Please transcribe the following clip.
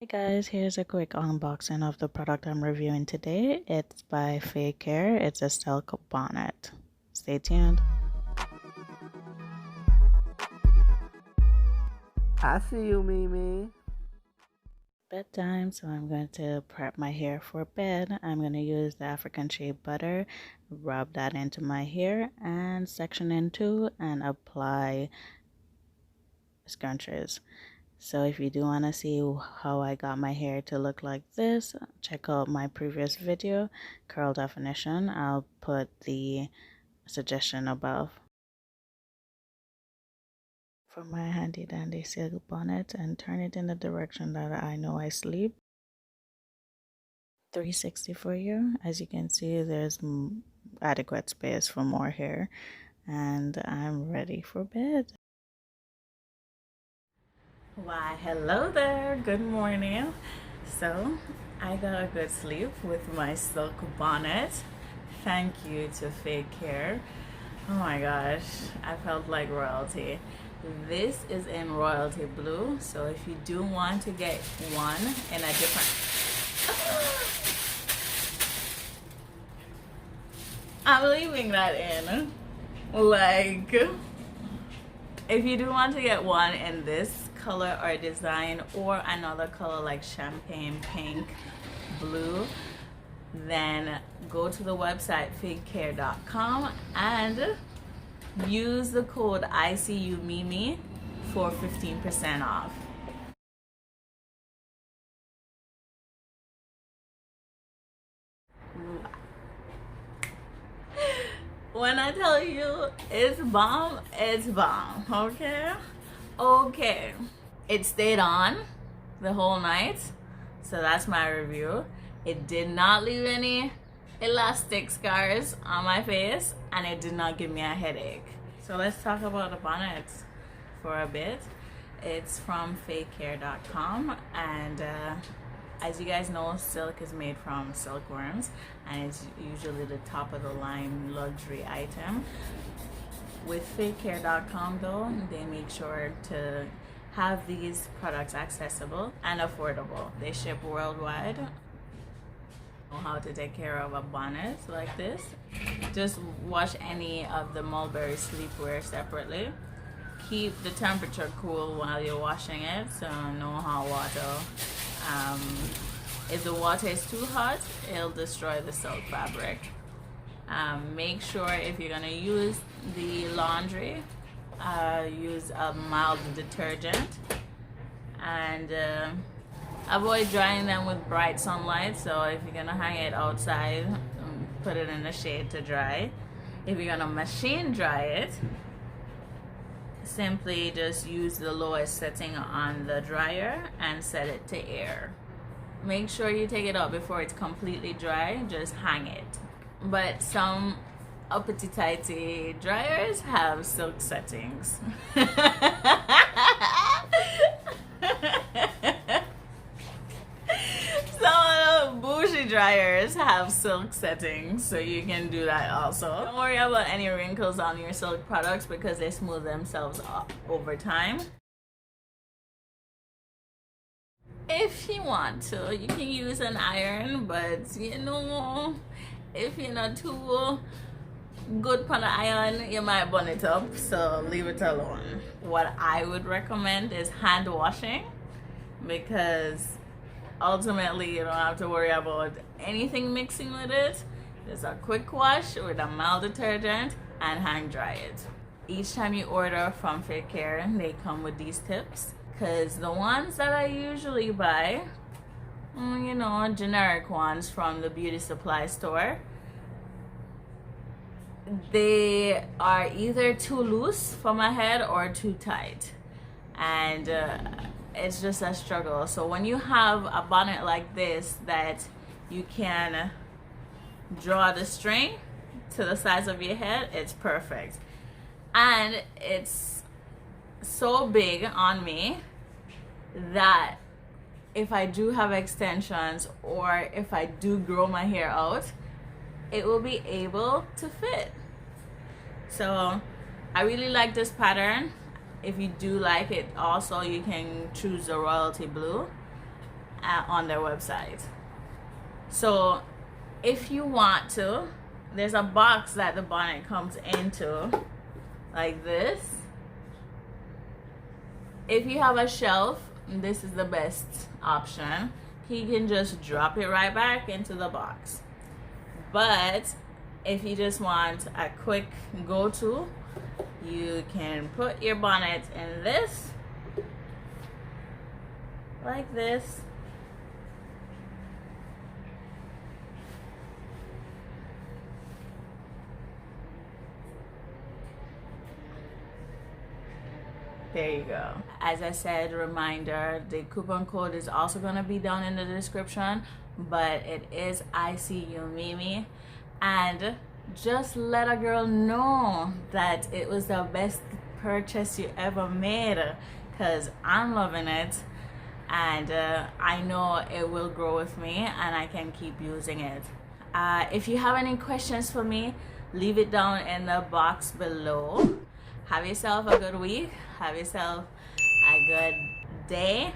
Hey guys, here's a quick unboxing of the product I'm reviewing today. It's by Fey'Kare. It's a silk bonnet. Stay tuned. I see you, Mimi. Bedtime, so I'm going to prep my hair for bed. I'm going to use the African shea butter, rub that into my hair, and section into and apply scrunches. So if you do want to see how I got my hair to look like this, check out my previous video, curl definition. I'll put the suggestion above. For my handy dandy silk bonnet and turn it in the direction that I know I sleep. 360 for you. As you can see, there's adequate space for more hair, and I'm ready for bed. Why, hello there, good morning. So I got a good sleep with my silk bonnet. Thank you to Fey'Kare. Oh my gosh, I felt like royalty. This is in royalty blue, so if you do want to get one in a different I'm leaving that in. Like, if you do want to get one in this color or design or another color like champagne pink, blue, then go to the website fey'kare.com and use the code ISeeYouMimi for 15% off. When I tell you it's bomb, okay? Okay. It stayed on the whole night, so that's my review. It did not leave any elastic scars on my face, and it did not give me a headache. So let's talk about the bonnet for a bit. It's from fey'kare.com, and as you guys know, silk is made from silkworms, and it's usually the top of the line luxury item. With fey'kare.com though, they make sure to have these products accessible and affordable. They ship worldwide. Know how to take care of a bonnet like this. Just wash any of the mulberry sleepwear separately. Keep the temperature cool while you're washing it, so no hot water. If the water is too hot, it'll destroy the silk fabric. Make sure if you're gonna use the laundry, use a mild detergent, and avoid drying them with bright sunlight. So if you're gonna hang it outside, put it in the shade to dry. If you're gonna machine dry it, simply just use the lowest setting on the dryer and set it to air. Make sure you take it out before it's completely dry, just hang it. But some uppity tighty dryers have silk settings. Some bougie dryers have silk settings, so you can do that also. Don't worry about any wrinkles on your silk products because they smooth themselves up over time. If you want to, you can use an iron, but you know, if you're not too good for the iron, you might burn it up, so leave it alone. What I would recommend is hand washing, because ultimately you don't have to worry about anything mixing with it. Just a quick wash with a mild detergent and hang dry it. Each time you order from Fey'Kare, they come with these tips, because the ones that I usually buy, you know, generic ones from the beauty supply store, they are either too loose for my head or too tight, and it's just a struggle. So when you have a bonnet like this that you can draw the string to the size of your head, it's perfect. And it's so big on me that if I do have extensions or if I do grow my hair out, it will be able to fit. So I really like this pattern. If you do like it also, you can choose the royalty blue. on their website. So if you want to, there's a box that the bonnet comes into like this. If you have a shelf, this is the best option. You can just drop it right back into the box. But if you just want a quick go-to, you can put your bonnet in this, like this. There you go. As I said, reminder, the coupon code is also going to be down in the description, but it is ISeeYouMimi. And just let a girl know that it was the best purchase you ever made, because I'm loving it, and I know it will grow with me and I can keep using it. If you have any questions for me, leave it down in the box below. Have yourself a good week. Have yourself a good day.